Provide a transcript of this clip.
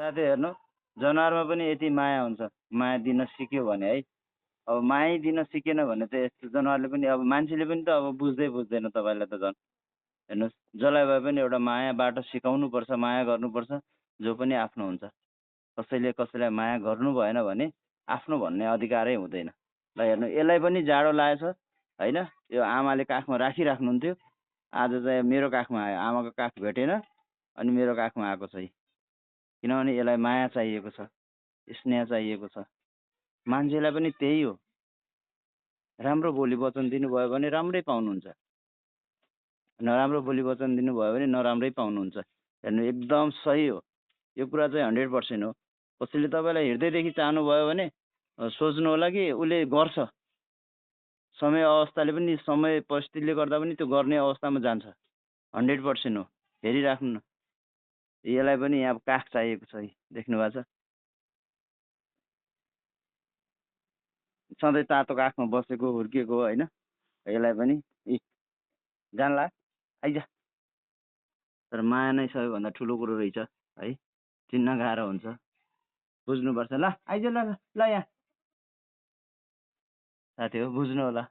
साथै हेर्नु जनावरमा पनि यति माया हुन्छ, माया दिन सिक्यो भने है। अब माया दिन सिकेन भने त यस्तो जनावरले पनि अब मान्छेले पनि त अब बुझ्दैन तपाईँलाई त झन्। हेर्नुहोस् जसलाई भए पनि एउटा मायाबाट सिकाउनुपर्छ, माया गर्नुपर्छ, जो पनि आफ्नो हुन्छ। कसैले कसैलाई माया गर्नु भएन भने आफ्नो भन्ने अधिकारै हुँदैन। ल हेर्नु यसलाई पनि जाडो लागेछ होइन, यो आमाले काखमा राखिराख्नुहुन्थ्यो, आज चाहिँ मेरो काखमा आयो, आमाको काख भेटेन अनि मेरो काखमा आएको छ। किनभने यसलाई माया चाहिएको छ, स्नेह चाहिएको छ। मान्छेलाई पनि त्यही हो, राम्रो बोली वचन दिनुभयो भने राम्रै पाउनुहुन्छ, नराम्रो बोली वचन दिनुभयो भने नराम्रै पाउनुहुन्छ। हेर्नु एकदम सही हो, यो कुरा चाहिँ 100% हो। कसैले तपाईँलाई हृदयदेखि चाहनुभयो भने सोच्नु होला कि उसले गर्छ, समय अवस्थाले पनि समय परिस्थितिले गर्दा पनि त्यो गर्ने अवस्थामा जान्छ। 100% हो, हेरिराख्नु न। यसलाई पनि यहाँ काख चाहिएको छ, देख्नु भएको छ, सधैँ तातो काखमा बसेको हुर्किएको हो होइन। यसलाई पनि जानला आइज, तर माया नै सबैभन्दा ठुलो कुरो रहेछ है, चिन्न गाह्रो हुन्छ, बुझ्नुपर्छ। ल आइज, ल ल यहाँ साथी हो, बुझ्नु होला।